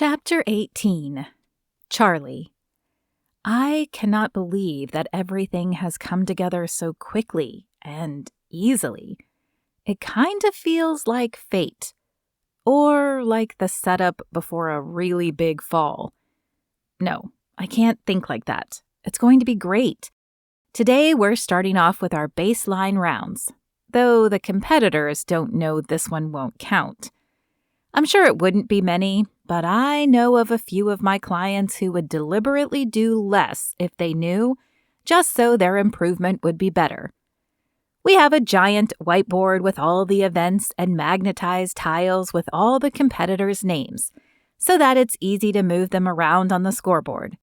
Chapter 18. Charlie. I cannot believe that everything has come together so quickly and easily. It kind of feels like fate, or like the setup before a really big fall. No, I can't think like that. It's going to be great. Today we're starting off with our baseline rounds, though the competitors don't know this one won't count. I'm sure it wouldn't be many, but I know of a few of my clients who would deliberately do less if they knew, just so their improvement would be better. We have a giant whiteboard with all the events and magnetized tiles with all the competitors' names, so that it's easy to move them around on the scoreboard.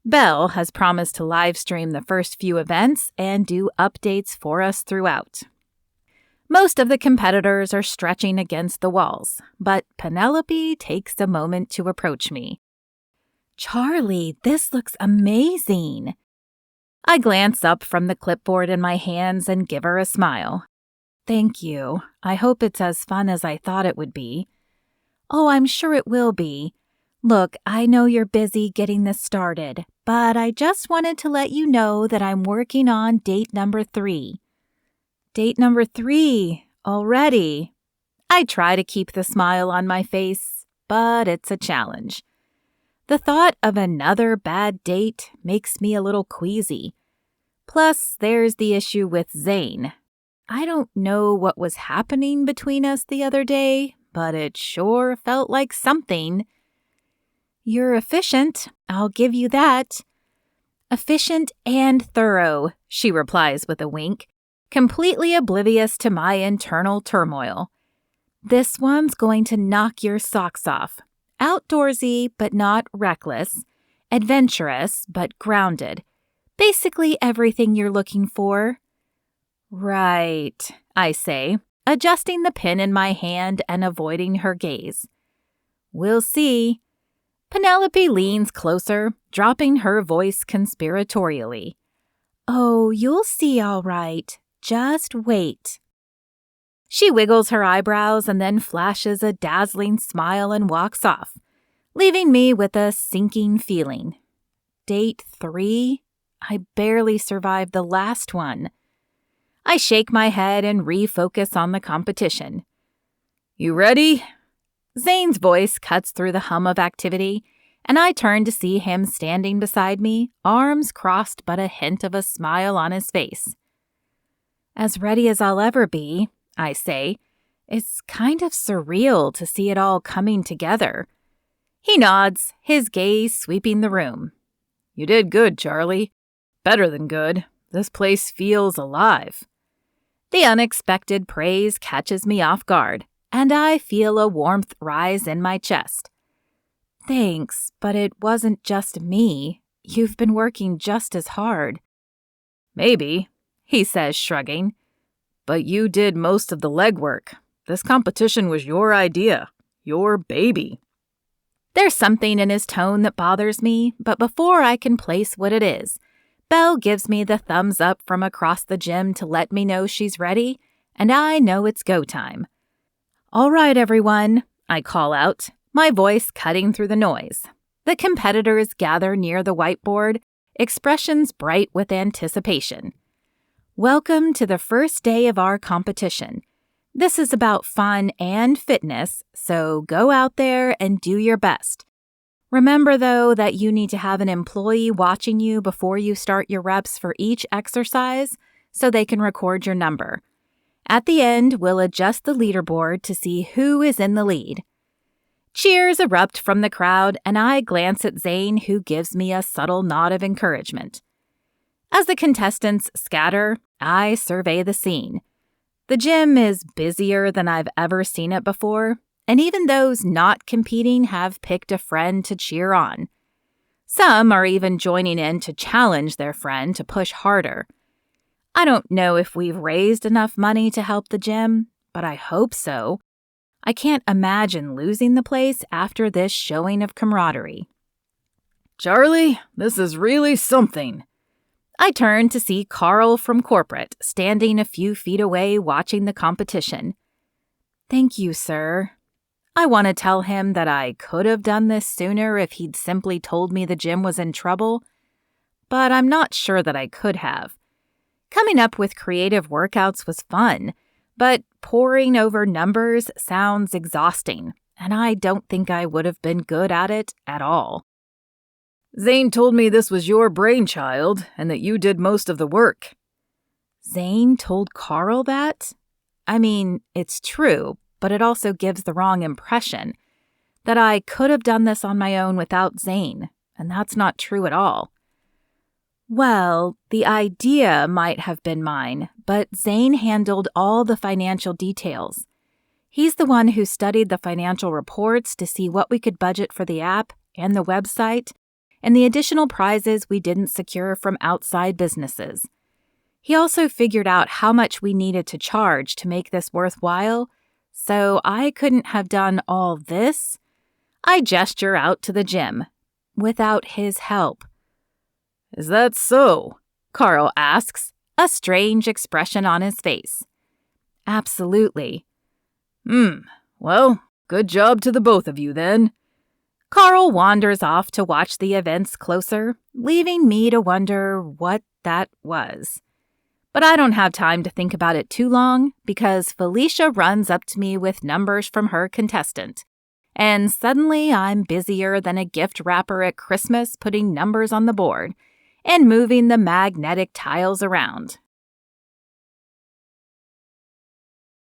Belle has promised to live stream the first few events and do updates for us throughout. Most of the competitors are stretching against the walls, but Penelope takes a moment to approach me. "Charlie, this looks amazing." I glance up from the clipboard in my hands and give her a smile. "Thank you. I hope it's as fun as I thought it would be." "Oh, I'm sure it will be. Look, I know you're busy getting this started, but I just wanted to let you know that I'm working on date number 3. Date number 3, already. I try to keep the smile on my face, but it's a challenge. The thought of another bad date makes me a little queasy. Plus, there's the issue with Zane. I don't know what was happening between us the other day, but it sure felt like something. "You're efficient, I'll give you that." "Efficient and thorough," she replies with a wink, completely oblivious to my internal turmoil. "This one's going to knock your socks off. Outdoorsy, but not reckless. Adventurous, but grounded. Basically everything you're looking for." "Right," I say, adjusting the pin in my hand and avoiding her gaze. "We'll see." Penelope leans closer, dropping her voice conspiratorially. "Oh, you'll see all right. Just wait." She wiggles her eyebrows and then flashes a dazzling smile and walks off, leaving me with a sinking feeling. Date 3? I barely survived the last one. I shake my head and refocus on the competition. "You ready?" Zane's voice cuts through the hum of activity, and I turn to see him standing beside me, arms crossed but a hint of a smile on his face. "As ready as I'll ever be," I say. It's kind of surreal to see it all coming together. He nods, his gaze sweeping the room. "You did good, Charlie. Better than good. This place feels alive." The unexpected praise catches me off guard, and I feel a warmth rise in my chest. "Thanks, but it wasn't just me. You've been working just as hard." "Maybe," he says, shrugging. "But you did most of the legwork. This competition was your idea, your baby." There's something in his tone that bothers me, but before I can place what it is, Belle gives me the thumbs up from across the gym to let me know she's ready, and I know it's go time. "All right, everyone," I call out, my voice cutting through the noise. The competitors gather near the whiteboard, expressions bright with anticipation. "Welcome to the first day of our competition. This is about fun and fitness, so go out there and do your best. Remember, though, that you need to have an employee watching you before you start your reps for each exercise so they can record your number. At the end, we'll adjust the leaderboard to see who is in the lead." Cheers erupt from the crowd, and I glance at Zane, who gives me a subtle nod of encouragement. As the contestants scatter, I survey the scene. The gym is busier than I've ever seen it before, and even those not competing have picked a friend to cheer on. Some are even joining in to challenge their friend to push harder. I don't know if we've raised enough money to help the gym, but I hope so. I can't imagine losing the place after this showing of camaraderie. "Charlie, this is really something." I turn to see Carl from corporate standing a few feet away watching the competition. "Thank you, sir." I want to tell him that I could have done this sooner if he'd simply told me the gym was in trouble, but I'm not sure that I could have. Coming up with creative workouts was fun, but poring over numbers sounds exhausting, and I don't think I would have been good at it at all. Zane told me this was your brainchild and that you did most of the work. Zane told Carl that? I mean, it's true, but it also gives the wrong impression that I could have done this on my own without Zane, and that's not true at all. Well, the idea might have been mine, but Zane handled all the financial details. He's the one who studied the financial reports to see what we could budget for the app and the website, and the additional prizes we didn't secure from outside businesses. He also figured out how much we needed to charge to make this worthwhile, so I couldn't have done all this. I gesture out to the gym, without his help. Is that so? Carl asks, a strange expression on his face. Absolutely. Well, good job to the both of you then. Carl wanders off to watch the events closer, leaving me to wonder what that was. But I don't have time to think about it too long because Felicia runs up to me with numbers from her contestant. And suddenly I'm busier than a gift wrapper at Christmas putting numbers on the board and moving the magnetic tiles around.